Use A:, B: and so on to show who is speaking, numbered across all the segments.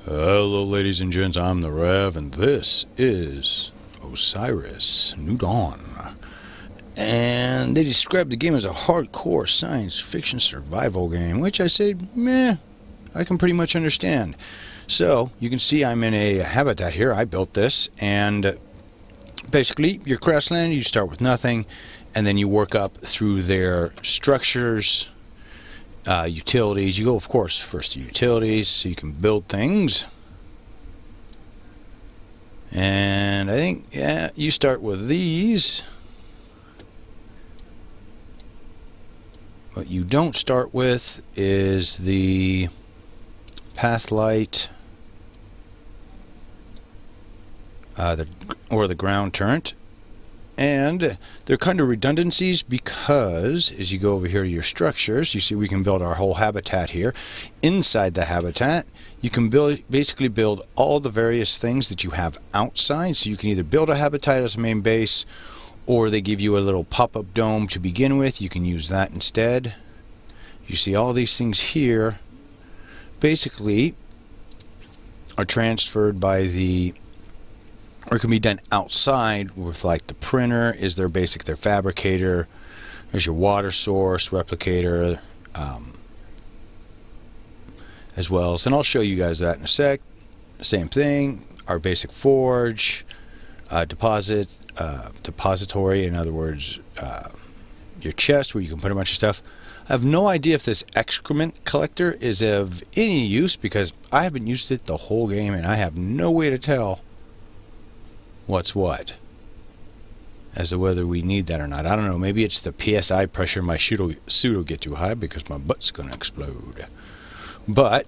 A: Hello ladies and gents, I'm the Rev, and this is Osiris, New Dawn. And they described the game as a hardcore science fiction survival game, which I said, meh, I can pretty much understand. So, you can see I'm in a habitat here. I built this, and basically, your crash land, you start with nothing, and then you work up through their structures, utilities. You go, of course, first to utilities, so you can build things. And I think, yeah, you start with these. What you don't start with is the path light, or the ground turret. And they're kind of redundancies because as you go over here to your structures, you see we can build our whole habitat here. Inside the habitat, you can basically build all the various things that you have outside. So you can either build a habitat as a main base, or they give you a little pop-up dome to begin with. You can use that instead. You see all these things here basically are transferred by the, or it can be done outside with, like, the printer is their fabricator. There's your water source, replicator, as well. So, and I'll show you guys that in a sec. Same thing, our basic forge, depository, in other words, your chest where you can put a bunch of stuff. I have no idea if this excrement collector is of any use because I haven't used it the whole game and I have no way to tell what's what as to whether we need that or not. I don't know, maybe it's the PSI pressure in my suit will get too high because my butt's gonna explode. But,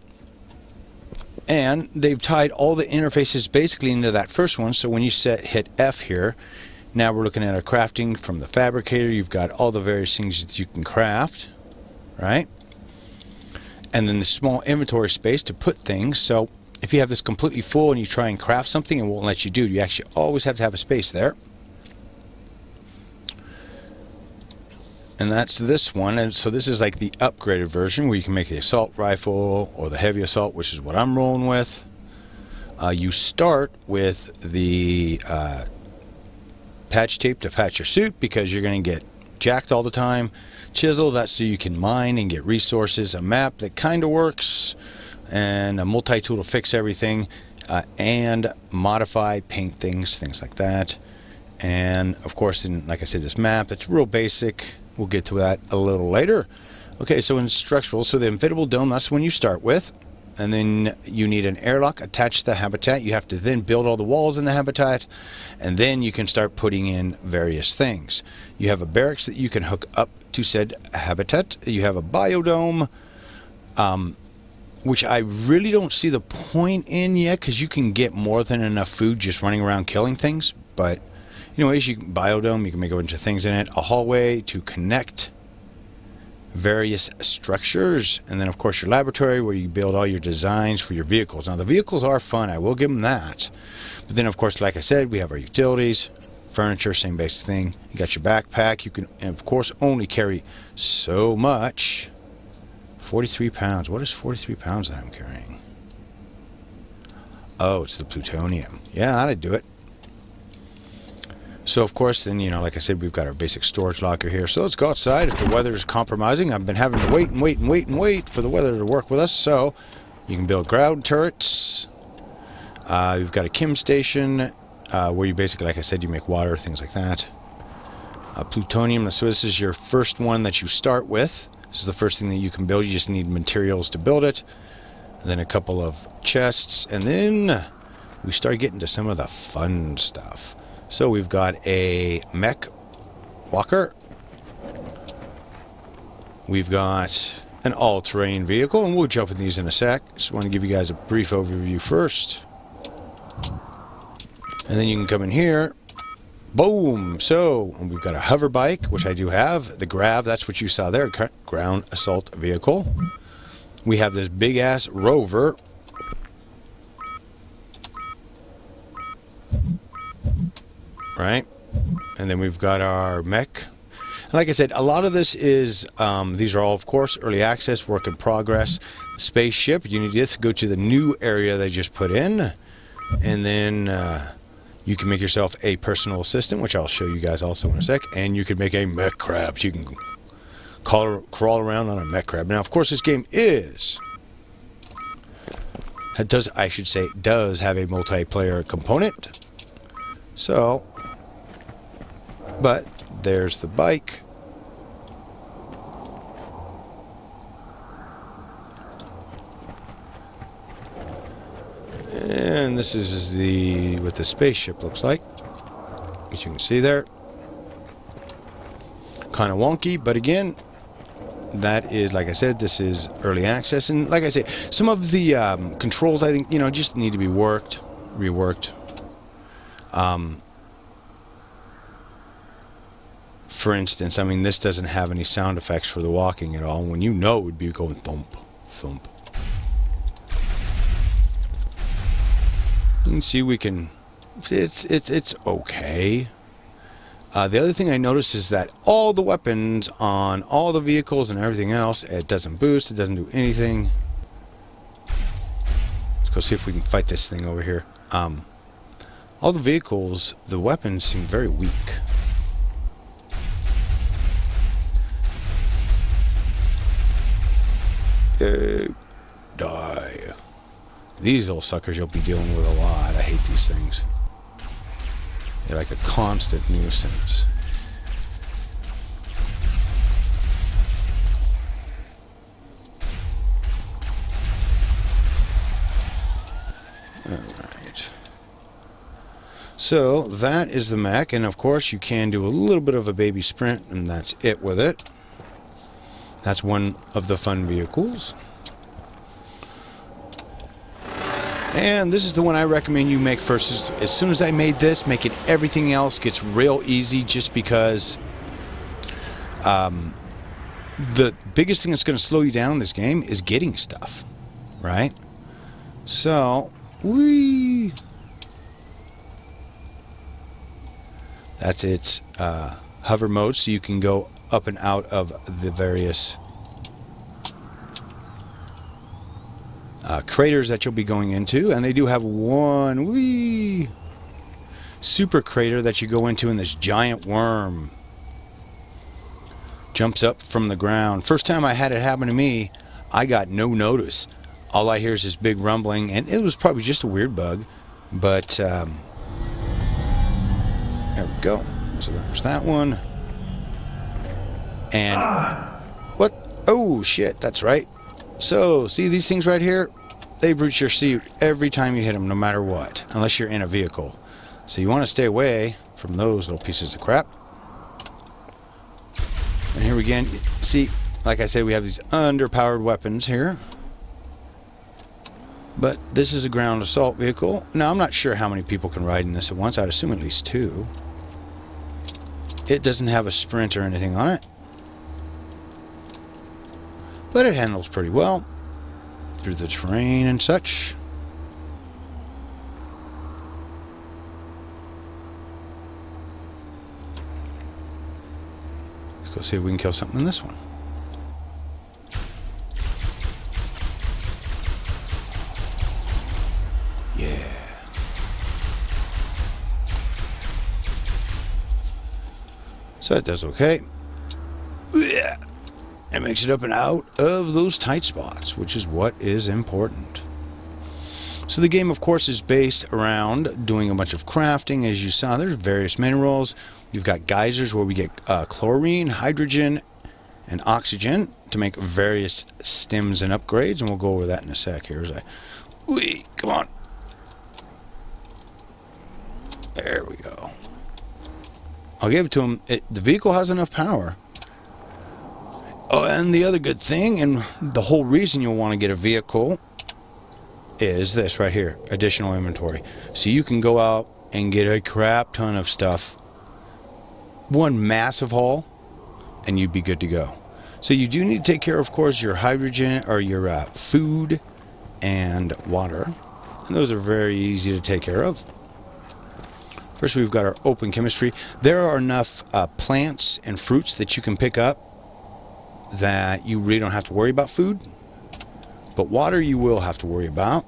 A: and they've tied all the interfaces basically into that first one, so when you hit F here, now we're looking at our crafting from the fabricator. You've got all the various things that you can craft, right? And then the small inventory space to put things. So if you have this completely full and you try and craft something, it won't let you do it. You actually always have to have a space there. And that's this one. And so this is like the upgraded version where you can make the assault rifle or the heavy assault, which is what I'm rolling with. You start with the patch tape to patch your suit because you're going to get jacked all the time. Chisel, that's so you can mine and get resources. A map that kind of works. And a multi-tool to fix everything, and modify, paint things like that. And of course, like I said, this map, it's real basic. We'll get to that a little later. Okay, so in structural, so the inflatable dome, that's when you start with. And then you need an airlock attached to the habitat. You have to then build all the walls in the habitat, and then you can start putting in various things. You have a barracks that you can hook up to said habitat. You have a biodome, which I really don't see the point in yet because you can get more than enough food just running around killing things. But anyways, you can biodome, you can make a bunch of things in it. A hallway to connect various structures, and then of course your laboratory where you build all your designs for your vehicles. Now the vehicles are fun, I will give them that. But then of course, like I said, we have our utilities, furniture, same basic thing. You got your backpack. You can, of course, only carry so much. 43 pounds. What is 43 pounds that I'm carrying? Oh, it's the plutonium. Yeah, that'd do it. So, of course, then, you know, like I said, we've got our basic storage locker here. So let's go outside if the weather is compromising. I've been having to wait and wait and wait and wait for the weather to work with us. So you can build ground turrets. You've got a chem station where you basically, like I said, you make water, things like that. Plutonium. So this is your first one that you start with. This is the first thing that you can build. You just need materials to build it. And then a couple of chests. And then we start getting to some of the fun stuff. So we've got a mech walker. We've got an all-terrain vehicle. And we'll jump in these in a sec. Just want to give you guys a brief overview first. And then you can come in here. Boom! So, we've got a hover bike, which I do have. The Grav, that's what you saw there. Ground assault vehicle. We have this big-ass rover. Right? And then we've got our mech. Like I said, a lot of this is, these are all, of course, early access, work in progress. The spaceship, you need to go to the new area they just put in, and then you can make yourself a personal assistant, which I'll show you guys also in a sec, and you can make a mech crab. So you can crawl around on a mech crab. Now, of course, this game does have a multiplayer component. So, but there's the bike. And this is what the spaceship looks like, as you can see there. Kind of wonky, but again, that is, like I said, this is early access, and like I say, some of the controls, I think, just need to be reworked. For instance, I mean, this doesn't have any sound effects for the walking at all, when it would be going thump, thump. You can see it's okay. The other thing I noticed is that all the weapons on all the vehicles and everything else, it doesn't boost, it doesn't do anything. Let's go see if we can fight this thing over here. All the vehicles, the weapons seem very weak. Die. These little suckers you'll be dealing with a lot. I hate these things. They're like a constant nuisance. Alright. So, that is the mech, and of course you can do a little bit of a baby sprint, and that's it with it. That's one of the fun vehicles. And this is the one I recommend you make first. As soon as I made this, making everything else gets real easy, just because the biggest thing that's going to slow you down in this game is getting stuff, right? So, that's its hover mode, so you can go up and out of the various craters that you'll be going into, and they do have one super crater that you go into, and this giant worm jumps up from the ground. First time I had it happen to me, I got no notice. All I hear is this big rumbling, and it was probably just a weird bug, but there we go. So there's that one. And what? Oh shit, that's right. So, see these things right here? They breach your suit every time you hit them, no matter what, unless you're in a vehicle. So you want to stay away from those little pieces of crap. And here again, see, like I said, we have these underpowered weapons here. But this is a ground assault vehicle. Now, I'm not sure how many people can ride in this at once. I'd assume at least 2. It doesn't have a sprint or anything on it, but it handles pretty well through the terrain and such. Let's go see if we can kill something in this one. Yeah. So it does okay. It makes it up and out of those tight spots, which is what is important. So the game, of course, is based around doing a bunch of crafting. As you saw, there's various minerals. We've got geysers where we get chlorine, hydrogen, and oxygen to make various stems and upgrades, and we'll go over that in a sec here. Come on. There we go. I'll give it to him. The vehicle has enough power. Oh, and the other good thing, and the whole reason you'll want to get a vehicle, is this right here, additional inventory. So you can go out and get a crap ton of stuff, one massive haul, and you'd be good to go. So you do need to take care, of course, your hydrogen, or your food and water. And those are very easy to take care of. First, we've got our open chemistry. There are enough plants and fruits that you can pick up that you really don't have to worry about food. But water you will have to worry about.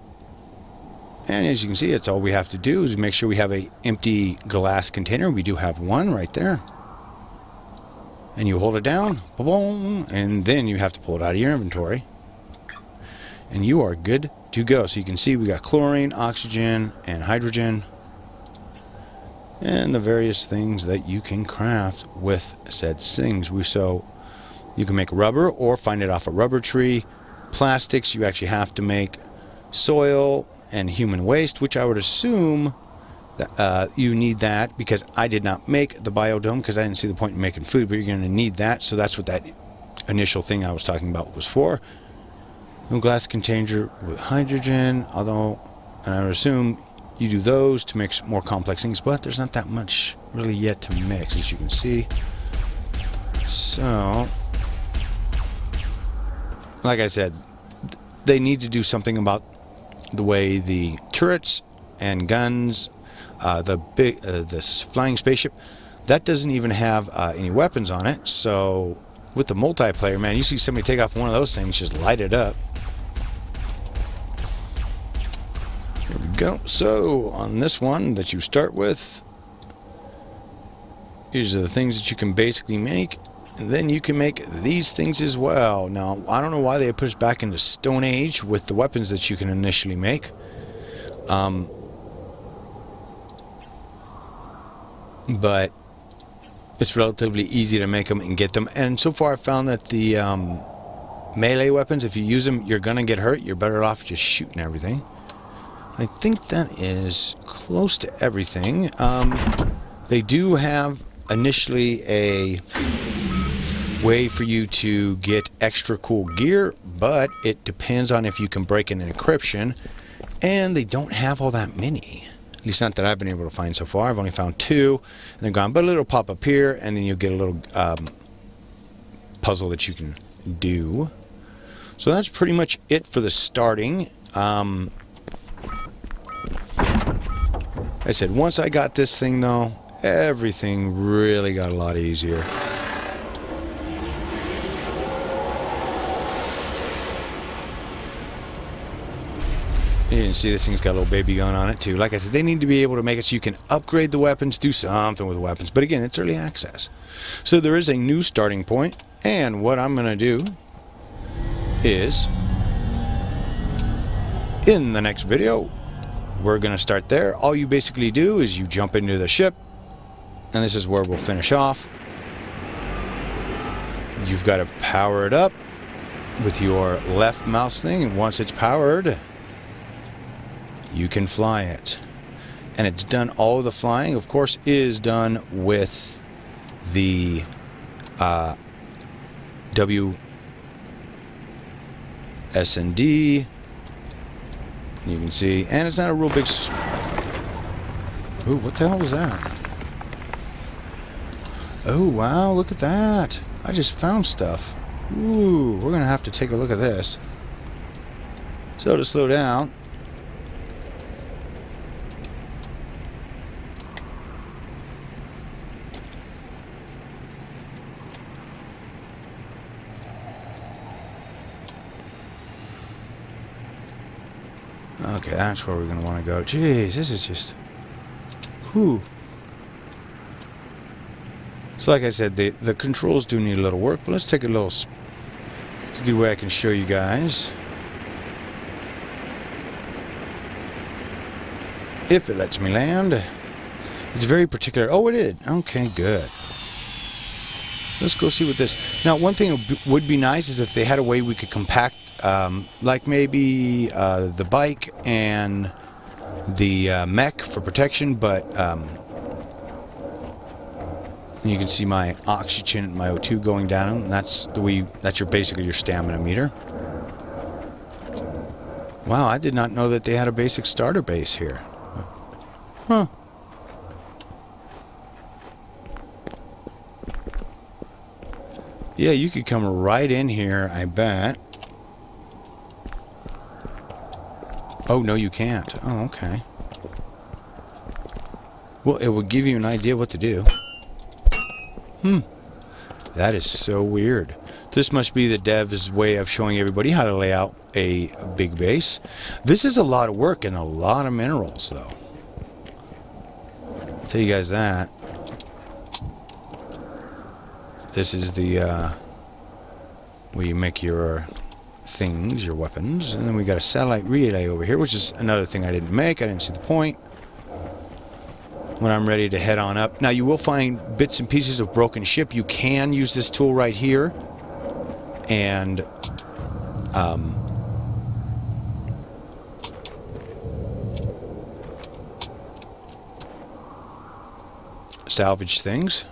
A: And as you can see, it's all we have to do is make sure we have an empty glass container. We do have one right there. And you hold it down, boom, and then you have to pull it out of your inventory. And you are good to go. So you can see we got chlorine, oxygen, and hydrogen. And the various things that you can craft with said things. So you can make rubber or find it off a rubber tree. Plastics, you actually have to make soil and human waste, which I would assume that you need that, because I did not make the biodome because I didn't see the point in making food, but you're going to need that. So that's what that initial thing I was talking about was for. No glass container with hydrogen, although, and I would assume you do those to mix more complex things, but there's not that much really yet to mix, as you can see. So, like I said, they need to do something about the way the turrets and guns, this flying spaceship, that doesn't even have any weapons on it. So with the multiplayer, man, you see somebody take off one of those things, just light it up. Here we go. So on this one that you start with, these are the things that you can basically make. And then you can make these things as well. Now, I don't know why they pushed back into Stone Age with the weapons that you can initially make. But it's relatively easy to make them and get them. And so far I've found that the melee weapons, if you use them, you're going to get hurt. You're better off just shooting everything. I think that is close to everything. They do have initially a way for you to get extra cool gear, but it depends on if you can break in an encryption, and they don't have all that many. At least not that I've been able to find so far. I've only found 2, and they're gone. But it'll pop up here, and then you'll get a little puzzle that you can do. So that's pretty much it for the starting. I said, once I got this thing, though, everything really got a lot easier. You can see this thing's got a little baby gun on it too. Like I said, they need to be able to make it so you can upgrade the weapons, do something with the weapons. But again, it's early access. So there is a new starting point. And what I'm going to do is, in the next video, we're going to start there. All you basically do is you jump into the ship. And this is where we'll finish off. You've got to power it up with your left mouse thing. And once it's powered, you can fly it. And it's done, all of the flying, of course, is done with the WSD. You can see, and it's not a real big... Ooh, what the hell was that? Oh, wow, look at that. I just found stuff. Ooh, we're going to have to take a look at this. So to slow down, okay, that's where we're going to want to go. Jeez, this is just... Whew. So like I said, the controls do need a little work, but let's take a little... It's a good way I can show you guys. If it lets me land. It's very particular. Oh, it did. Okay, good. Let's go see what this... Now, one thing would be nice is if they had a way we could compact, like maybe the bike and the mech for protection, but you can see my oxygen and my O2 going down, and that's your basically your stamina meter. Wow, I did not know that they had a basic starter base here. Huh. Yeah, you could come right in here, I bet. Oh, no, you can't. Oh, okay. Well, it will give you an idea what to do. That is so weird. This must be the dev's way of showing everybody how to lay out a big base. This is a lot of work and a lot of minerals, though. I'll tell you guys that. This is the where you make your things, your weapons, and then we got a satellite relay over here, which is another thing I didn't make. I didn't see the point. When I'm ready to head on up. Now you will find bits and pieces of broken ship. You can use this tool right here and salvage things.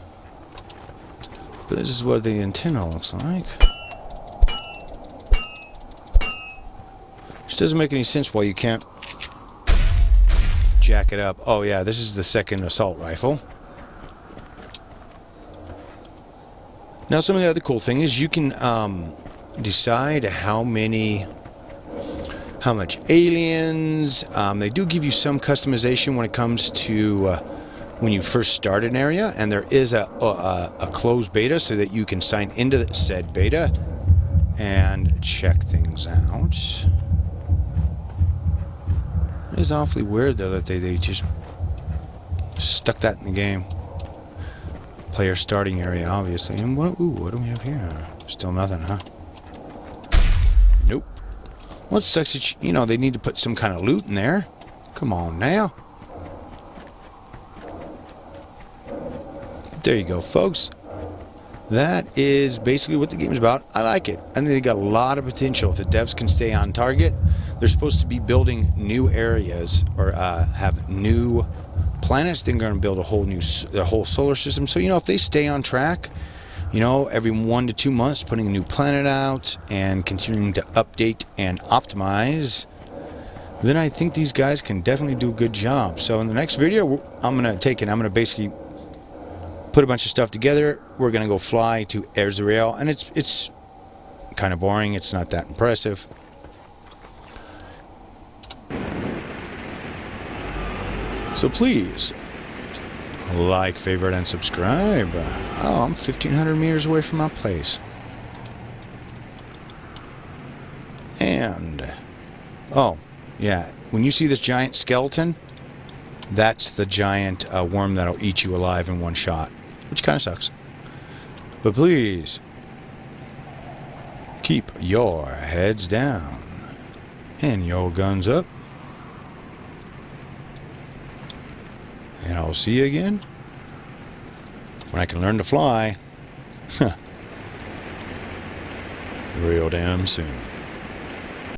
A: But this is what the antenna looks like. Which doesn't make any sense why you can't jack it up. Oh yeah, this is the second assault rifle. Now some of the other cool thing is you can decide how much aliens. They do give you some customization when it comes to when you first start an area, and there is a closed beta so that you can sign into the said beta and check things out. It is awfully weird though that they just stuck that in the game. Player starting area, obviously. And what do we have here? Still nothing, huh? Nope. Well, it sucks that you know, they need to put some kind of loot in there. Come on now. There you go, folks. That is basically what the game is about. I like it. I think they got a lot of potential. If the devs can stay on target, they're supposed to be building new areas or have new planets. They're going to build the whole solar system. So, you know, if they stay on track, you know, every 1 to 2 months, putting a new planet out and continuing to update and optimize, then I think these guys can definitely do a good job. So in the next video, I'm going to basically put a bunch of stuff together. We're going to go fly to Israel, and it's kind of boring. It's not that impressive. So please like, favorite, and subscribe. Oh, I'm 1,500 meters away from my place. And oh yeah, when you see this giant skeleton, that's the giant worm that'll eat you alive in one shot, which kind of sucks. But please keep your heads down and your guns up. And I'll see you again when I can learn to fly real damn soon.